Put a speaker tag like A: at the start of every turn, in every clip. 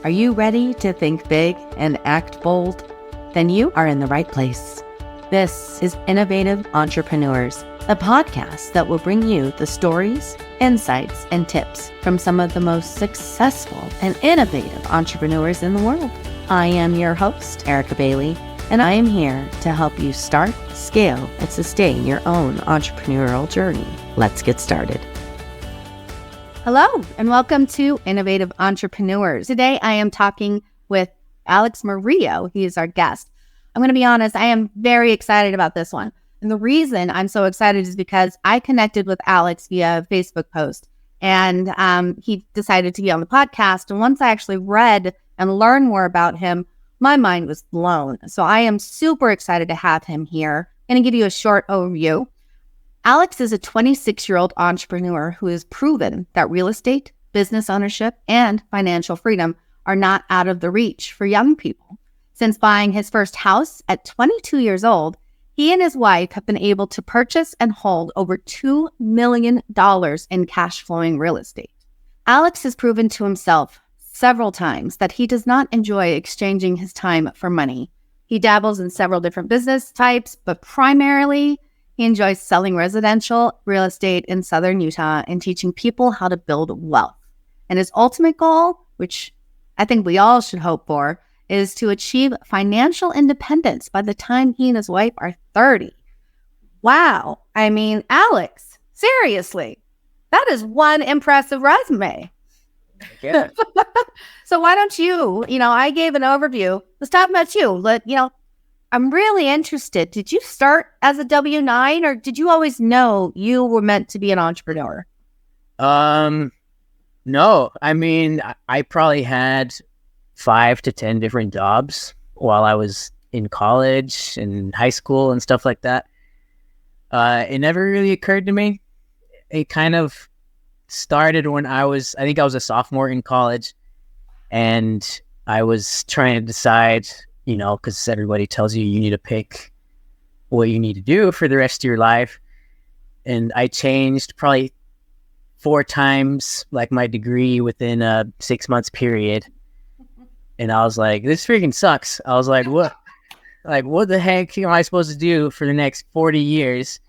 A: Are you ready to think big and act bold? Then you are in the right place. This is Innovative Entrepreneurs, a podcast that will bring you the stories, insights, and tips from some of the most successful and innovative entrepreneurs in the world. I am your host, Erica Bailey, and I am here to help you start, scale, and sustain your own entrepreneurial journey. Let's get started. Hello, and welcome to Innovative Entrepreneurs. Today, I am talking with Alex Murillo. He is our guest. I'm going to be honest, I am very excited about this one. And the reason I'm so excited is because I connected with Alex via a Facebook post, and he decided to be on the podcast. And once I actually read and learned more about him, my mind was blown. So I am super excited to have him here. I'm going to give you a short overview. Alex is a 26-year-old entrepreneur who has proven that real estate, business ownership, and financial freedom are not out of the reach for young people. Since buying his first house at 22 years old, he and his wife have been able to purchase and hold over $2 million in cash flowing real estate. Alex has proven to himself several times that he does not enjoy exchanging his time for money. He dabbles in several different business types, but primarily he enjoys selling residential real estate in Southern Utah and teaching people how to build wealth. And his ultimate goal, which I think we all should hope for, is to achieve financial independence by the time he and his wife are 30. Wow. I mean, Alex, seriously, that is one impressive resume.
B: Yeah.
A: So why don't you, I gave an overview. Let's talk about you. I'm really interested. Did you start as a W-9 or did you always know you were meant to be an entrepreneur?
B: No. I mean, I probably had 5 to 10 different jobs while I was in college and high school and stuff like that. It never really occurred to me. It kind of started when I think I was a sophomore in college, and I was trying to decide, because everybody tells you need to pick what you need to do for the rest of your life. And I changed probably 4 times, my degree within a 6 months period. And I was like, this freaking sucks. I was like, what? What the heck am I supposed to do for the next 40 years?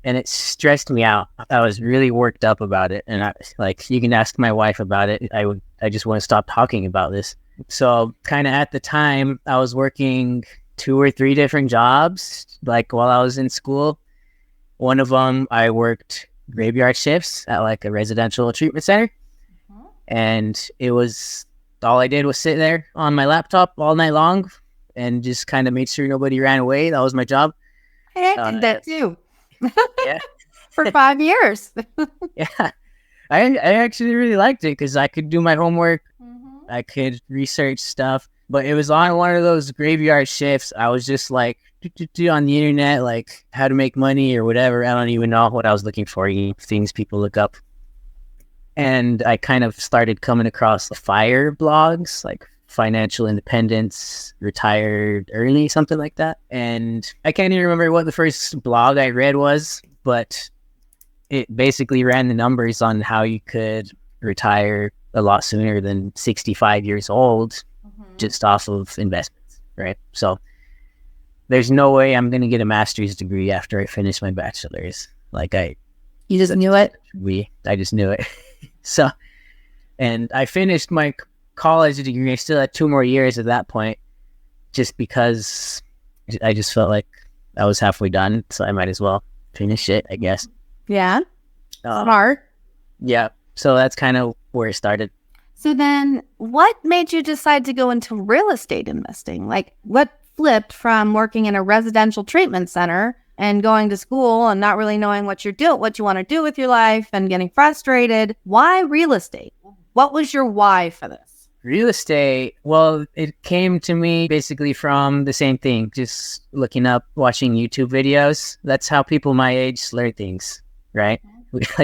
B: And it stressed me out. I was really worked up about it. And you can ask my wife about it. I just want to stop talking about this. So kind of at the time, I was working 2 or 3 different jobs, while I was in school. One of them, I worked graveyard shifts at a residential treatment center. Mm-hmm. And it was, all I did was sit there on my laptop all night long and just kind of made sure nobody ran away. That was my job.
A: I did that too.
B: Yeah.
A: For 5 years.
B: Yeah. I actually really liked it because I could do my homework. Mm-hmm. I could research stuff, but it was on one of those graveyard shifts. I was just on the internet, how to make money or whatever. I don't even know what I was looking for, things people look up. And I kind of started coming across the FIRE blogs, financial independence, retired early, something like that. And I can't even remember what the first blog I read was, but it basically ran the numbers on how you could retire a lot sooner than 65 years old, mm-hmm. just off of investments, right? So there's no way I'm going to get a master's degree after I finish my bachelor's.
A: You just knew it?
B: I just knew it. So, and I finished my college degree. I still had 2 more years at that point, just because I just felt like I was halfway done. So I might as well finish it, I guess.
A: Yeah. Smart.
B: Yeah. So that's kind of where it started.
A: So then what made you decide to go into real estate investing? What flipped from working in a residential treatment center and going to school and not really knowing what you want to do with your life and getting frustrated? Why real estate? What was your why for this?
B: Real estate, well, it came to me basically from the same thing, just looking up, watching YouTube videos. That's how people my age learn things, right?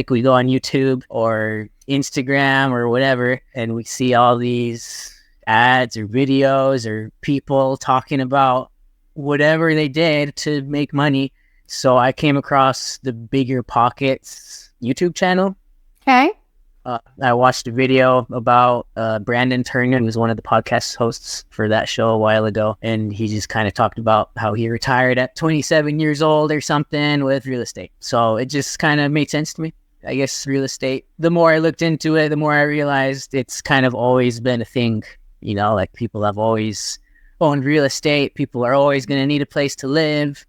B: We go on YouTube or Instagram or whatever, and we see all these ads or videos or people talking about whatever they did to make money. So I came across the Bigger Pockets YouTube channel.
A: Okay.
B: I watched a video about Brandon Turner, who was one of the podcast hosts for that show a while ago. And he just kind of talked about how he retired at 27 years old or something with real estate. So it just kind of made sense to me. I guess real estate, the more I looked into it, the more I realized it's kind of always been a thing. You know, like people have always owned real estate. People are always going to need a place to live.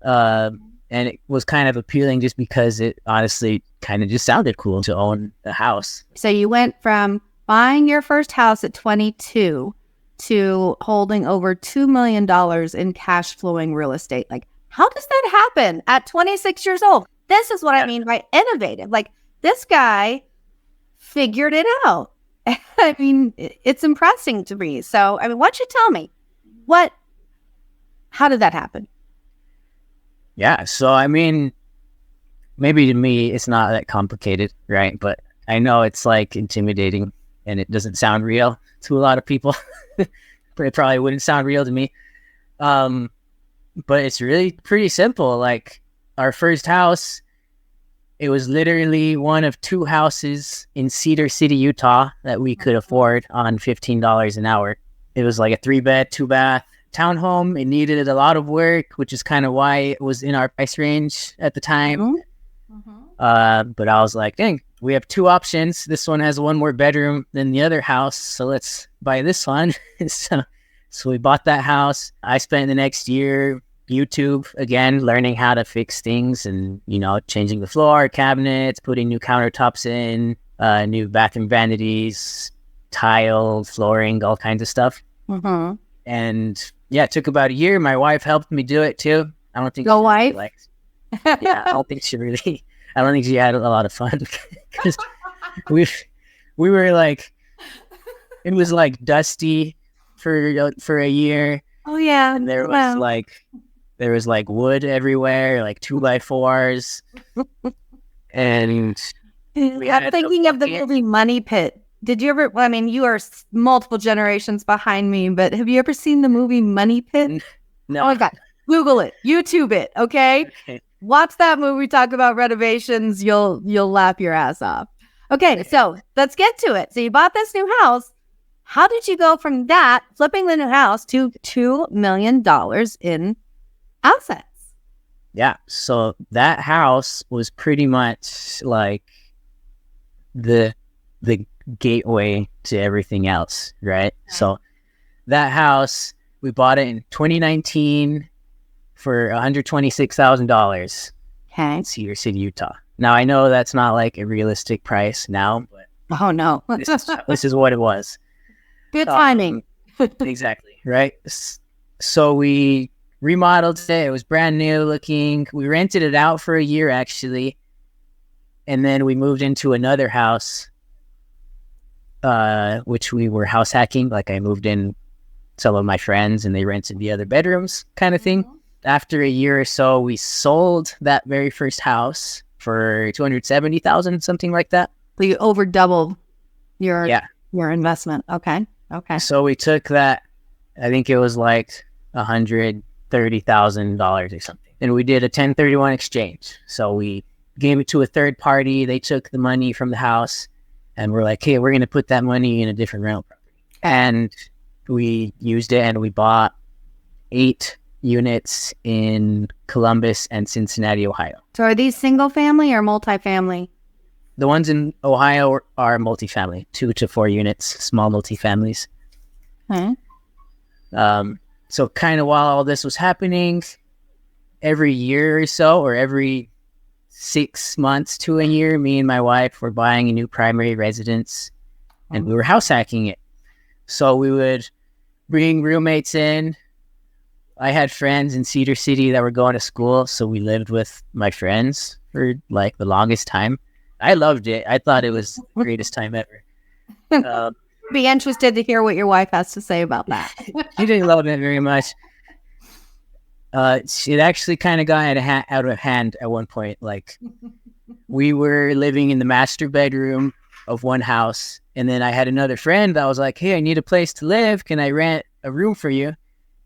B: And it was kind of appealing just because it honestly kind of just sounded cool to own a house.
A: So you went from buying your first house at 22 to holding over $2 million in cash flowing real estate. Like, how does that happen at 26 years old? This is what I mean by innovative. Like, this guy figured it out. I mean, it's impressing to me. So, I mean, why don't you tell me how did that happen?
B: Yeah. So, I mean, maybe to me, it's not that complicated, right? But I know it's like intimidating and it doesn't sound real to a lot of people. It probably wouldn't sound real to me. But it's really pretty simple. Like our first house, it was literally one of 2 houses in Cedar City, Utah that we could afford on $15 an hour. It was like a 3-bed, 2-bath townhome. It needed a lot of work, which is kind of why it was in our price range at the time. But I was like, dang, we have 2 options. This one has 1 more bedroom than the other house, so let's buy this one. so we bought that house. I spent the next year YouTube again, learning how to fix things and, you know, changing the floor, cabinets, putting new countertops in, new bathroom vanities, tile, flooring, all kinds of stuff. And yeah, it took about a year. My wife helped me do it too. I don't think
A: Your wife?
B: Yeah, I don't think she had a lot of fun because we were like, it was like dusty for a year.
A: Oh yeah.
B: And there was like wood everywhere, like 2x4s. And
A: I'm thinking of the movie Money Pit. Did you ever, I mean, you are multiple generations behind me, but have you ever seen the movie Money Pit?
B: No.
A: Oh my God. Google it, YouTube it, okay? Watch that movie, talk about renovations. You'll laugh your ass off. Okay, so let's get to it. So you bought this new house. How did you go from that, flipping the new house, to $2 million in assets?
B: Yeah, so that house was pretty much like the gateway to everything else, right? Okay. So that house, we bought it in 2019 for $126,000 in Cedar City, Utah. Now, I know that's not like a realistic price now, but
A: oh no,
B: this is what it was.
A: Good timing.
B: Exactly, right? So we remodeled it. It was brand new looking. We rented it out for a year, actually. And then we moved into another house, which we were house hacking. Like I moved in some of my friends and they rented the other bedrooms kind of thing. After a year or so, we sold that very first house for $270,000, something like that.
A: So you over doubled your investment. Okay.
B: So we took that, I think it was like $130,000 or something. And we did a 1031 exchange. So we gave it to a third party. They took the money from the house and we're like, hey, we're going to put that money in a different rental property. And we used it and we bought 8 units in Columbus and Cincinnati, Ohio.
A: So are these single family or multifamily?
B: The ones in Ohio are multifamily, 2 to 4 units, small multifamilies.
A: Okay.
B: So kind of while all this was happening, every year or so, or every 6 months to a year, me and my wife were buying a new primary residence and we were house hacking it. So we would bring roommates in. I had friends in Cedar City that were going to school, so we lived with my friends for like the longest time. I loved it. I thought it was the greatest time ever.
A: Be interested to hear what your wife has to say about that.
B: She didn't love it very much. It actually kind of got out of hand at one point. Like we were living in the master bedroom of one house, and then I had another friend that was like, hey, I need a place to live. Can I rent a room for you?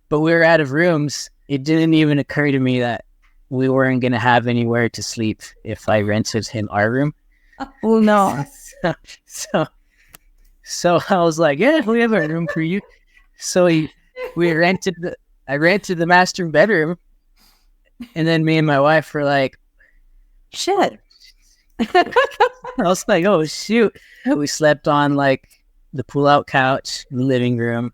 B: But we were out of rooms. It didn't even occur to me that we weren't going to have anywhere to sleep if I rented him our room.
A: Oh no.
B: So, so, so I was like, yeah, we have a room for you. So I rented the master bedroom, and then me and my wife were like,
A: Shit.
B: I was like, oh shoot. We slept on like the pull-out couch in the living room.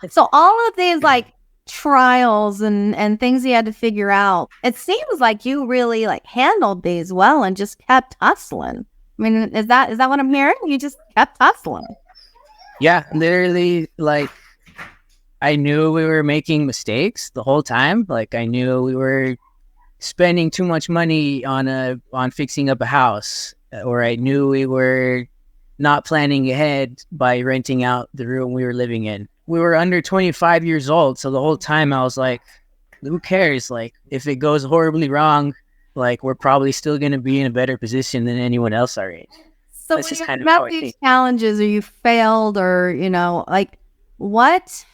A: So all of these like trials and things you had to figure out, it seems like you really like handled these well and just kept hustling. I mean, is that what I'm hearing? You just kept hustling.
B: Yeah, literally, like I knew we were making mistakes the whole time. Like I knew we were spending too much money on fixing up a house, or I knew we were not planning ahead by renting out the room we were living in. We were under 25 years old, so the whole time I was like, who cares? Like, if it goes horribly wrong, like, we're probably still going to be in a better position than anyone else our age.
A: So
B: That's
A: when
B: just
A: you
B: kind of
A: met
B: how I
A: these
B: think.
A: challenges or you failed or, like what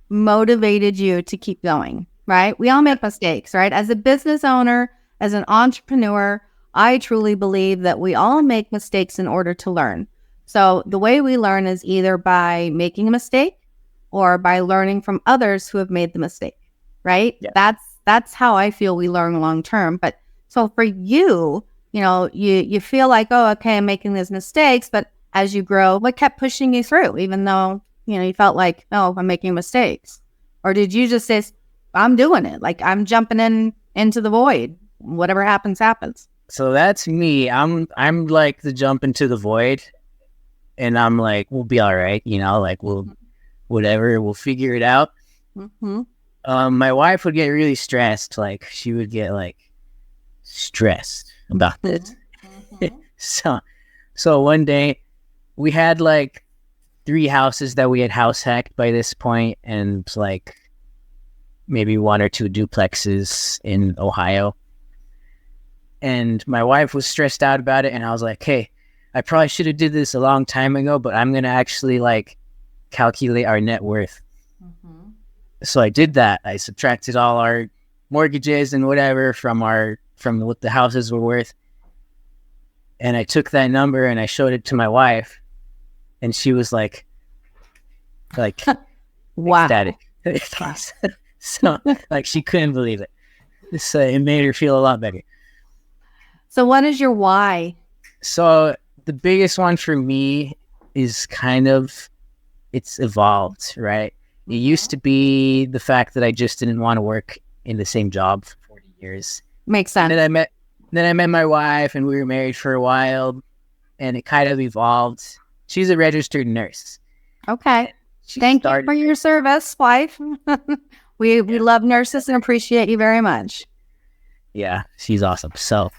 A: motivated you to keep going, right? We all make mistakes, right? As a business owner, as an entrepreneur, I truly believe that we all make mistakes in order to learn. So the way we learn is either by making a mistake or by learning from others who have made the mistake, right?
B: Yeah.
A: That's how I feel we learn long term. But so for you, you feel like, oh, okay, I'm making these mistakes, but as you grow, what kept pushing you through, even though, you felt like, oh, I'm making mistakes? Or did you just say, I'm doing it, like I'm jumping into the void, whatever happens, happens?
B: So that's me. I'm like the jump into the void, and I'm like, we'll be all right, like we'll figure it out.
A: Mm-hmm.
B: My wife would get really stressed. Like she would get like stressed about this.
A: Mm-hmm.
B: So one day we had like 3 houses that we had house hacked by this point, and like maybe 1 or 2 duplexes in Ohio. And my wife was stressed out about it, and I was like, hey, I probably should have did this a long time ago, but I'm gonna actually like calculate our net worth.
A: Mm-hmm.
B: So I did that. I subtracted all our mortgages and whatever from what the houses were worth. And I took that number and I showed it to my wife, and she was like
A: Wow.
B: ecstatic. So like she couldn't believe it. So it made her feel a lot better.
A: So what is your why?
B: So the biggest one for me is it's evolved, right? It used to be the fact that I just didn't want to work in the same job for 40 years.
A: Makes sense.
B: And then I met my wife, and we were married for a while, and it kind of evolved. She's a registered nurse.
A: Okay. Thank you for your service, wife. We love nurses and appreciate you very much.
B: Yeah, she's awesome. So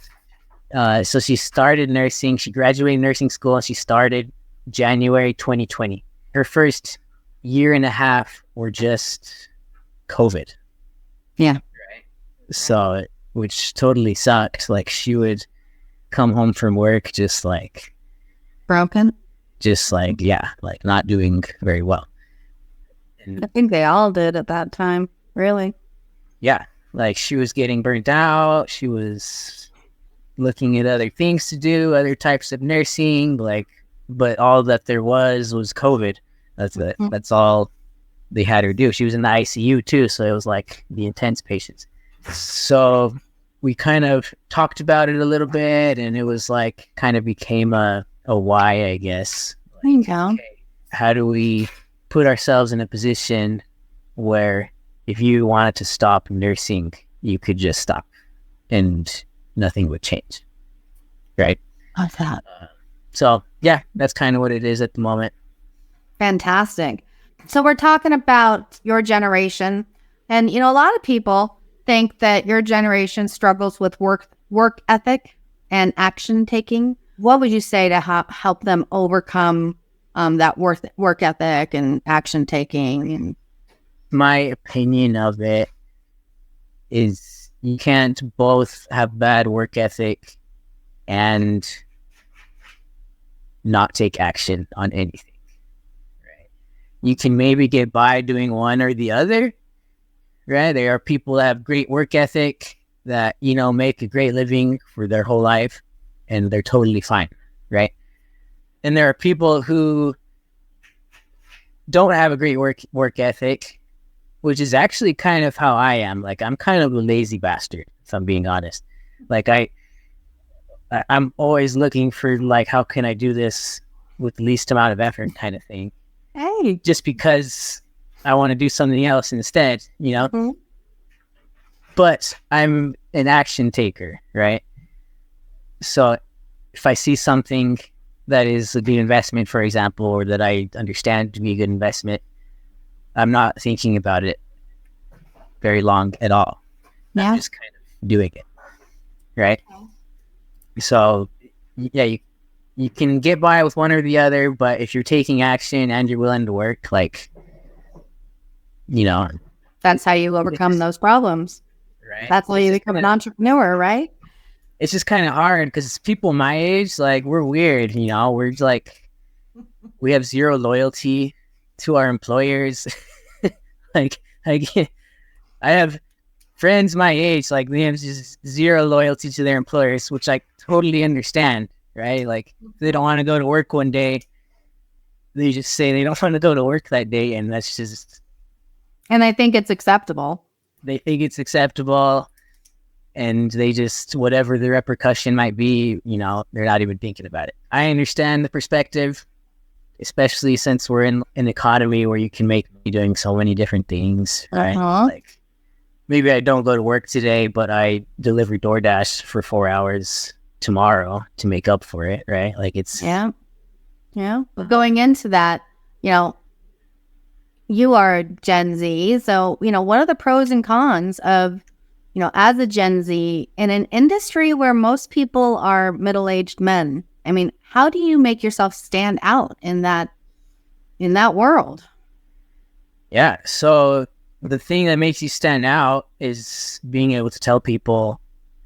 B: she started nursing. She graduated nursing school, and she started January 2020. Her first year and a half were just COVID.
A: Yeah.
B: Right. So, which totally sucked. Like she would come home from work just like
A: broken.
B: Just like, yeah, like not doing very well.
A: And I think they all did at that time, really.
B: Yeah. Like she was getting burnt out. She was looking at other things to do, other types of nursing, but all that there was COVID. That's it. Mm-hmm. That's all they had her do. She was in the ICU too, so it was like the intense patients. So we kind of talked about it a little bit, and it was like kind of became a why, I guess.
A: Like, okay,
B: how do we put ourselves in a position where if you wanted to stop nursing, you could just stop and nothing would change, right?
A: Like that.
B: So yeah, that's kind of what it is at the moment.
A: Fantastic. So we're talking about your generation, and a lot of people think that your generation struggles with work ethic and action taking. What would you say to help them overcome that work ethic and action taking?
B: My opinion of it is you can't both have bad work ethic and not take action on anything. You can maybe get by doing one or the other, right? There are people that have great work ethic that, make a great living for their whole life. and they're totally fine, right? And there are people who don't have a great work ethic, which is actually kind of how I am. Like, I'm kind of a lazy bastard, if I'm being honest. Like, I'm always looking for, like, how can I do this with the least amount of effort kind of thing.
A: Hey.
B: Just because I want to do something else instead, you know? Mm-hmm. But I'm an action taker, right? So if I see something that is a good investment, for example, or that I understand to be a good investment, I'm not thinking about it very long at all.
A: Yeah.
B: I'm just kind of doing it, right? So, yeah, you can get by with one or the other, but if you're taking action and you're willing to work, like, you know.
A: That's how you overcome those problems.
B: Right.
A: That's how you become an entrepreneur, right?
B: It's just kind of hard because people my age, like, we're weird, you know. We're like, we have zero loyalty to our employers. like I have friends my age, like, they have just zero loyalty to their employers, which I totally understand, right? Like, they don't want to go to work one day. They just say they don't want to go to work that day, and that's just...
A: And I think it's acceptable.
B: They think it's acceptable, and they just, whatever the repercussion might be, you know, they're not even thinking about it. I understand the perspective, especially since we're in an economy where you can make money doing so many different things, right? Like, maybe I don't go to work today, but I deliver DoorDash for 4 hours tomorrow to make up for it, right? Like, it's...
A: Yeah. But going into that, you know, you are Gen Z. So, you know, what are the pros and cons of, you know, as a Gen Z in an industry where most people are middle-aged men? I mean, how do you make yourself stand out in that world?
B: Yeah. So the thing that makes you stand out is being able to tell people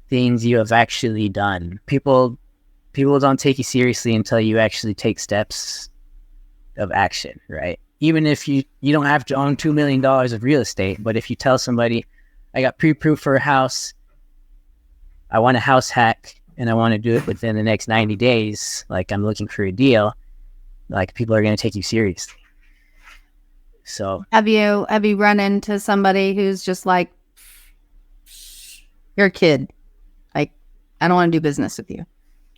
B: things you have actually done. People don't take you seriously until you actually take steps of action, right? Even if you don't have to own $2 million of real estate, but if you tell somebody, I got pre-approved for a house, I want a house hack, and I want to do it within the next 90 days, like, I'm looking for a deal, like, people are going to take you seriously. So
A: have you run into somebody who's just like, you're a kid, like, I don't want to do business with you?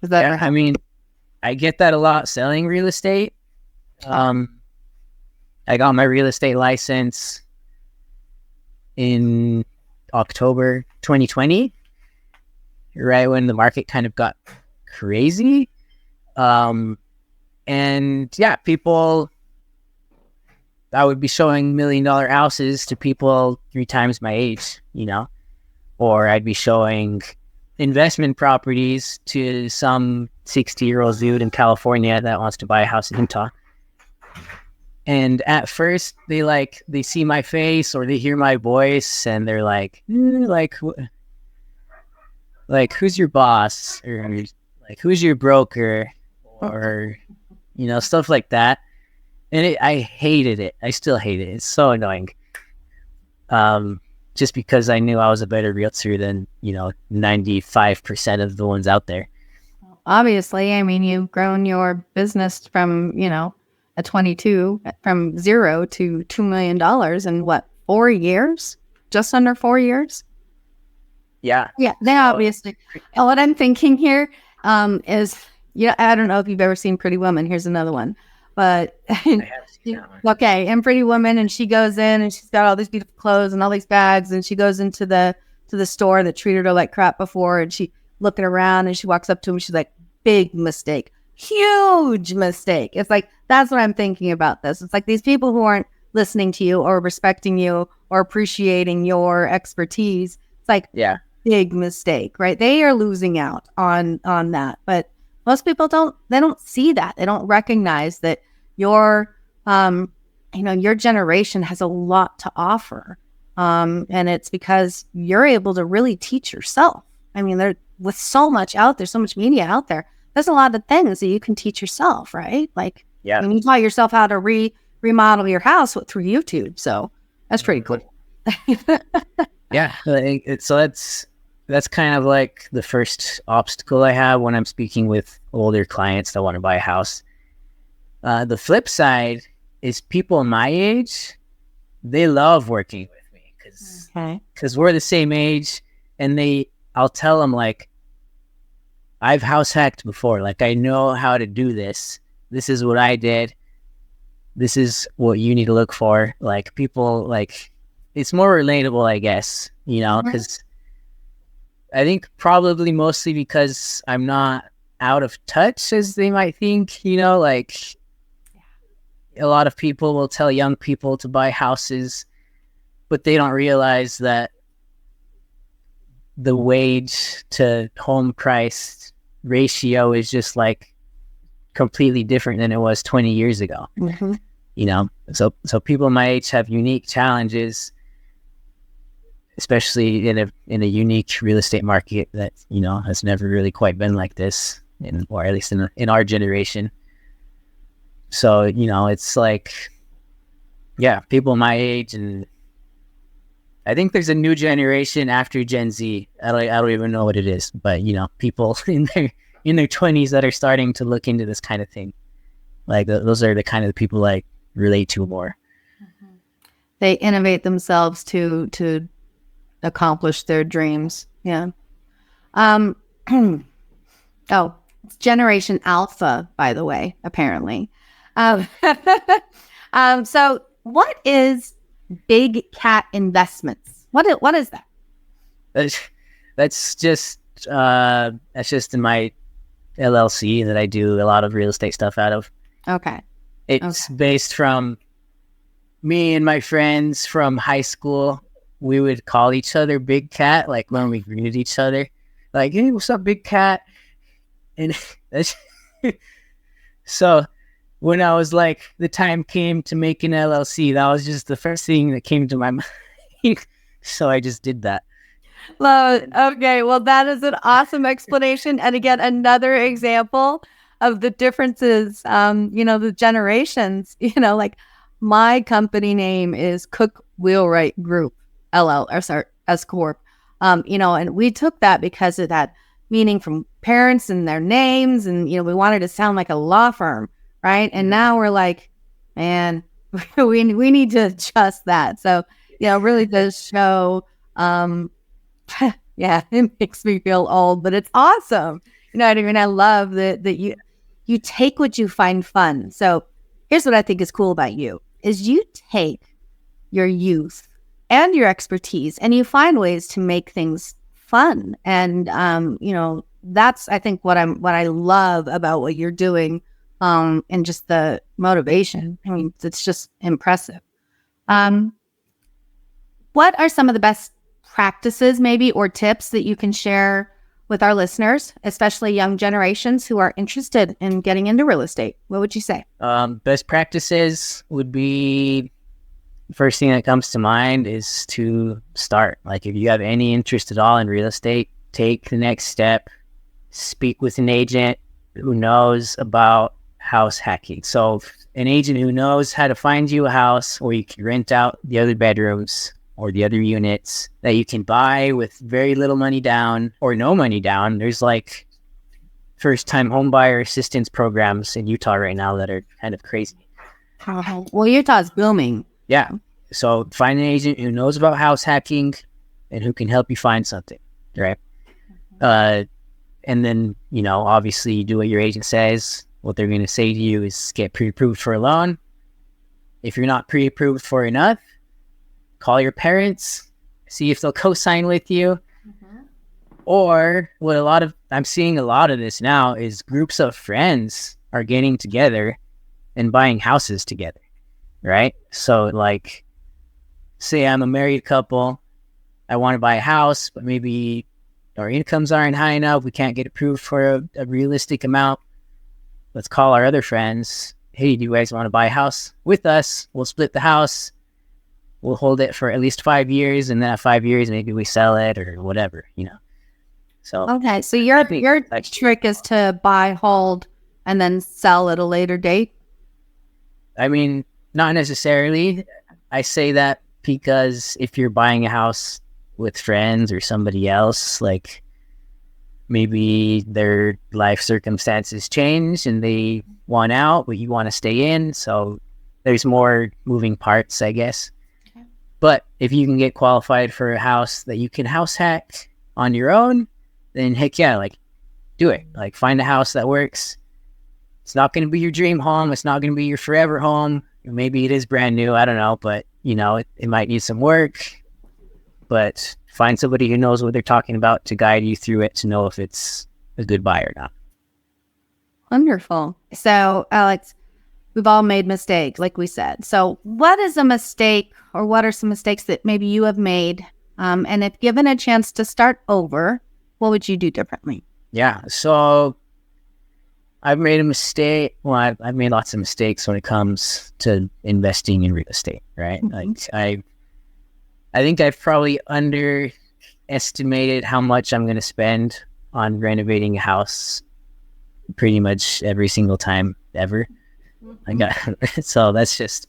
A: Is that...
B: Yeah, I mean, I get that a lot selling real estate. I got my real estate license in October 2020, right when the market kind of got crazy. And yeah, people, I would be showing $1 million houses to people 3 times my age, you know, or I'd be showing investment properties to some 60-year-old dude in California that wants to buy a house in Utah. And at first, they see my face or they hear my voice, and they're like, who's your boss? Or like, who's your broker? Or, you know, stuff like that. And I hated it. I still hate it. It's so annoying. Just because I knew I was a better realtor than, you know, 95% of the ones out there.
A: Obviously, I mean, you've grown your business from, you know, at 22, from 0 to $2 million in what, 4 years? Just under 4 years?
B: Yeah.
A: Yeah, they obviously. And what I'm thinking here is, you know, I don't know if you've ever seen Pretty Woman. Here's another one. But,
B: I have seen that one.
A: Okay, and Pretty Woman, and she goes in and she's got all these beautiful clothes and all these bags, and she goes into the store that treated her like crap before, and she looking around and she walks up to him, she's like, big mistake. Huge mistake. It's like, that's what I'm thinking about this. It's like these people who aren't listening to you or respecting you or appreciating your expertise. It's like,
B: yeah,
A: big mistake, right? They are losing out on that. But most people don't see that. They don't recognize that your generation has a lot to offer. And it's because you're able to really teach yourself. I mean, there with so much out there, so much media out there, there's a lot of things that you can teach yourself, right? Like,
B: yeah,
A: you taught yourself how to remodel your house through YouTube. So that's pretty cool.
B: Yeah. So that's kind of like the first obstacle I have when I'm speaking with older clients that want to buy a house. The flip side is people my age, they love working with me because we're the same age, and I'll tell them, like, I've house hacked before. Like, I know how to do this. This is what I did. This is what you need to look for. Like, people, like, it's more relatable, I guess, because I think probably mostly because I'm not out of touch as they might think, like a lot of people will tell young people to buy houses, but they don't realize that the wage to home price ratio is just like completely different than it was 20 years ago. So people my age have unique challenges, especially in a unique real estate market that has never really quite been like this, or at least in our generation. So it's like, yeah, people my age, and I think there's a new generation after Gen Z. I don't even know what it is, but people in their 20s that are starting to look into this kind of thing. Like those are the kind of people I relate to more.
A: They innovate themselves to accomplish their dreams. Yeah. Oh, it's Generation Alpha, by the way, apparently. So what is Big Cat Investments? What is that?
B: That's just in my LLC that I do a lot of real estate stuff out of.
A: Okay.
B: It's based from me and my friends from high school. We would call each other Big Cat, like when we greeted each other, like, "Hey, what's up, Big Cat?" And so when I was like, the time came to make an LLC, that was just the first thing that came to my mind. So I just did that.
A: Well, okay. Well, that is an awesome explanation. And again, another example of the differences, the generations, like my company name is Cook Wheelwright Group, S Corp. And we took that because of that meaning from parents and their names. And, we wanted to sound like a law firm. Right. And now we're like, man, we need to adjust that. So, it really does show, yeah, it makes me feel old, but it's awesome. You know what I mean? I love that you take what you find fun. So here's what I think is cool about you is you take your youth and your expertise and you find ways to make things fun. And, that's, I think, what I love about what you're doing. And just the motivation. I mean, it's just impressive. What are some of the best practices maybe or tips that you can share with our listeners, especially young generations who are interested in getting into real estate? What would you say?
B: Best practices would be, the first thing that comes to mind is to start. Like, if you have any interest at all in real estate, take the next step, speak with an agent who knows about house hacking. So an agent who knows how to find you a house where you can rent out the other bedrooms or the other units that you can buy with very little money down or no money down. There's like first time home buyer assistance programs in Utah right now that are kind of crazy.
A: Well, Utah's booming.
B: Yeah. So find an agent who knows about house hacking and who can help you find something. Right. And then, obviously you do what your agent says. What they're going to say to you is get pre-approved for a loan. If you're not pre-approved for enough, call your parents, see if they'll co-sign with you. Or I'm seeing a lot of this now is groups of friends are getting together and buying houses together, right? So like, say I'm a married couple, I want to buy a house, but maybe our incomes aren't high enough. We can't get approved for a realistic amount. Let's call our other friends. Hey, do you guys want to buy a house with us? We'll split the house. We'll hold it for at least 5 years. And then at 5 years, maybe we sell it or whatever, So,
A: okay. So your trick is to buy, hold, and then sell at a later date?
B: I mean, not necessarily. I say that because if you're buying a house with friends or somebody else, like maybe their life circumstances change and they want out, but you want to stay in. So there's more moving parts, I guess. Okay. But if you can get qualified for a house that you can house hack on your own, then heck yeah, like do it. Like find a house that works. It's not going to be your dream home. It's not going to be your forever home. Maybe it is brand new. I don't know, but it might need some work. But find somebody who knows what they're talking about to guide you through it to know if it's a good buy or not.
A: Wonderful. So, Alex, we've all made mistakes, like we said. So what is a mistake, or what are some mistakes that maybe you have made? And if given a chance to start over, what would you do differently?
B: Yeah. So I've made a mistake. Well, I've made lots of mistakes when it comes to investing in real estate, right? Mm-hmm. Like I think I've probably underestimated how much I'm going to spend on renovating a house pretty much every single time ever. Mm-hmm. So that's just,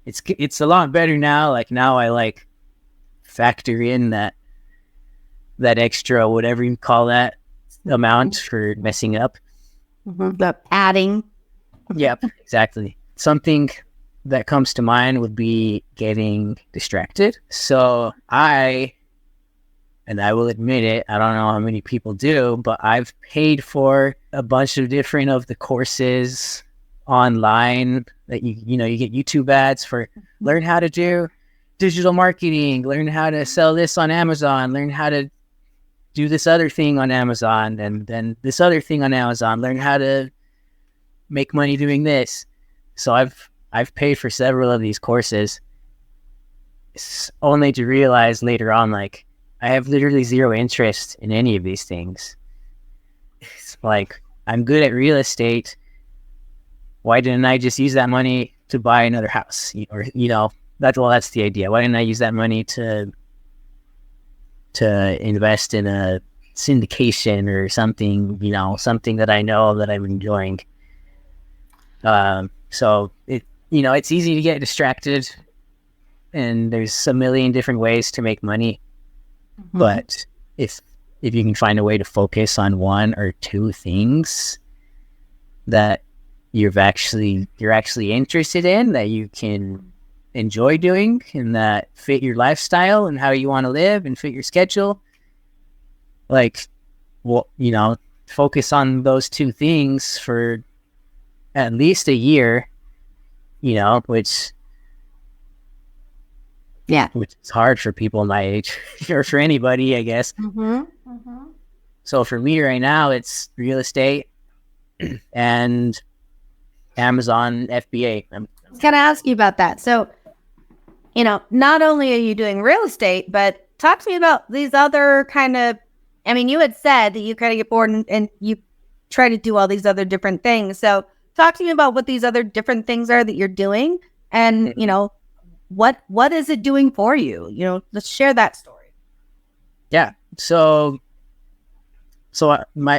B: it's a lot better now. Like now I like factor in that extra, whatever you call that amount for messing up.
A: Mm-hmm. The adding.
B: Yep, exactly. Something that comes to mind would be getting distracted. So I will admit it, I don't know how many people do, but I've paid for a bunch of different of the courses online that you get YouTube ads for. Learn how to do digital marketing, learn how to sell this on Amazon, learn how to do this other thing on Amazon, and then this other thing on Amazon, learn how to make money doing this. So I've paid for several of these courses, only to realize later on, like, I have literally zero interest in any of these things. It's like, I'm good at real estate. Why didn't I just use that money to buy another house? Or, that's the idea. Why didn't I use that money to invest in a syndication or something, something that I know that I'm enjoying. So it's easy to get distracted, and there's a million different ways to make money. Mm-hmm. But if you can find a way to focus on one or two things that you're actually interested in, that you can enjoy doing, and that fit your lifestyle and how you want to live and fit your schedule, focus on those two things for at least a year, which is hard for people my age or for anybody, I guess. Mm-hmm. Mm-hmm. So for me right now, it's real estate and Amazon FBA.
A: I was going to ask you about that. So, not only are you doing real estate, but talk to me about these other kind of, you had said that you kind of get bored and you try to do all these other different things. So talk to me about what these other different things are that you're doing, and, what is it doing for you? Let's share that story.
B: Yeah. So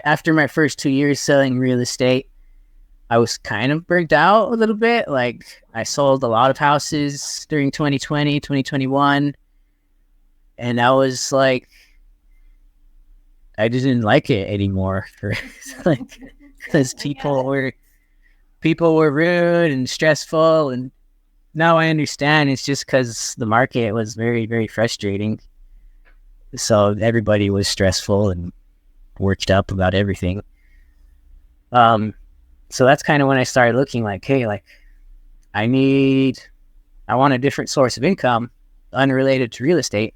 B: after my first 2 years selling real estate, I was kind of burnt out a little bit. Like, I sold a lot of houses during 2020, 2021. And I was like, I didn't like it anymore. Because people were rude and stressful. And now I understand it's just because the market was very, very frustrating. So everybody was stressful and worked up about everything. So that's kind of when I started looking like, hey, like, I want a different source of income unrelated to real estate.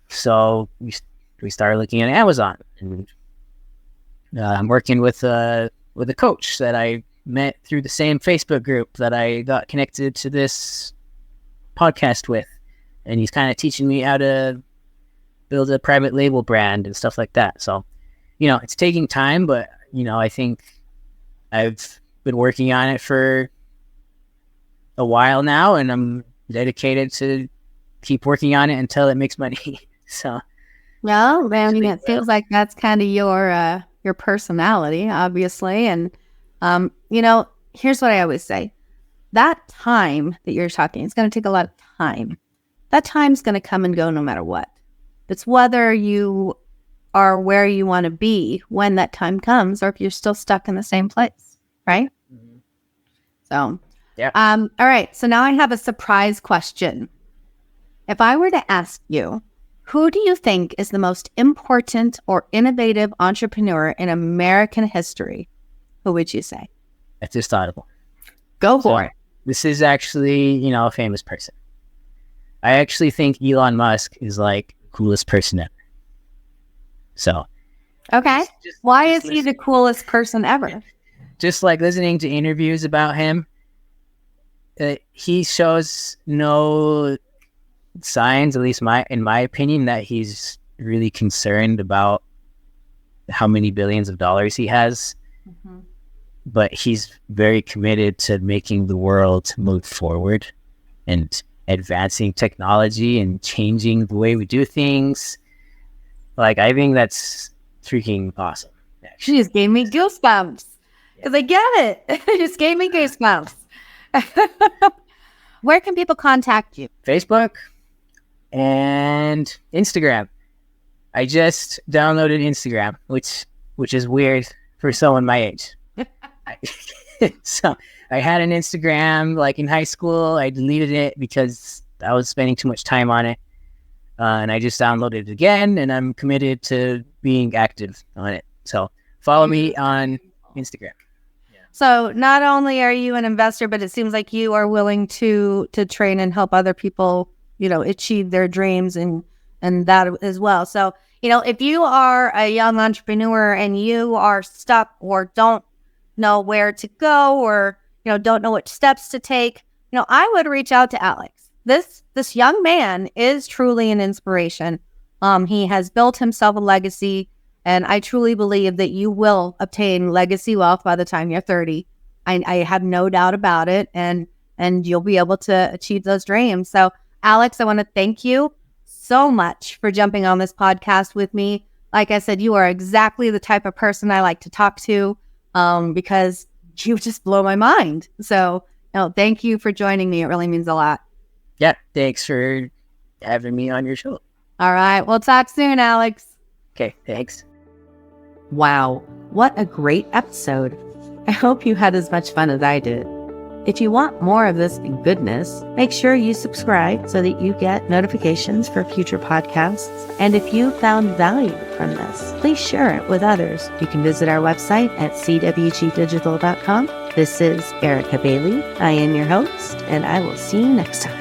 B: So we started looking at Amazon, and I'm working with a coach that I met through the same Facebook group that I got connected to this podcast with. And he's kind of teaching me how to build a private label brand and stuff like that. So, it's taking time, but, I think I've been working on it for a while now, and I'm dedicated to keep working on it until it makes money. So,
A: well, it feels like that's kind of your personality, obviously. And, here's what I always say. That time that you're talking, it's going to take a lot of time. That time's going to come and go no matter what. It's whether you are where you want to be when that time comes, or if you're still stuck in the same place, right? Mm-hmm. So,
B: yeah.
A: All right. So now I have a surprise question. If I were to ask you, who do you think is the most important or innovative entrepreneur in American history? Who would you say?
B: That's just audible.
A: Go for it.
B: This is actually, a famous person. I actually think Elon Musk is like the coolest person ever. So.
A: Okay. Why is he the coolest person ever?
B: Just like listening to interviews about him, he shows no signs, at least in my opinion, that he's really concerned about how many billions of dollars he has. Mm-hmm. But he's very committed to making the world move forward and advancing technology and changing the way we do things. Like, I think that's freaking awesome.
A: She just gave me goosebumps. Because I get it. It just gave me goosebumps. Where can people contact you?
B: Facebook and Instagram. I just downloaded Instagram, which is weird for someone my age. So I had an Instagram like in high school. I deleted it because I was spending too much time on it. And I just downloaded it again, and I'm committed to being active on it. So follow me on Instagram.
A: So not only are you an investor, but it seems like you are willing to train and help other people, achieve their dreams and that as well. So, if you are a young entrepreneur and you are stuck or don't know where to go or, don't know what steps to take, I would reach out to Alex. This young man is truly an inspiration. He has built himself a legacy. And I truly believe that you will obtain legacy wealth by the time you're 30. I have no doubt about it. And you'll be able to achieve those dreams. So, Alex, I want to thank you so much for jumping on this podcast with me. Like I said, you are exactly the type of person I like to talk to because you just blow my mind. So, thank you for joining me. It really means a lot.
B: Yeah, thanks for having me on your show.
A: All right. We'll talk soon, Alex.
B: Okay, thanks.
A: Wow, what a great episode. I hope you had as much fun as I did. If you want more of this goodness, make sure you subscribe so that you get notifications for future podcasts. And if you found value from this, please share it with others. You can visit our website at cwgdigital.com. This is Erica Bailey. I am your host, and I will see you next time.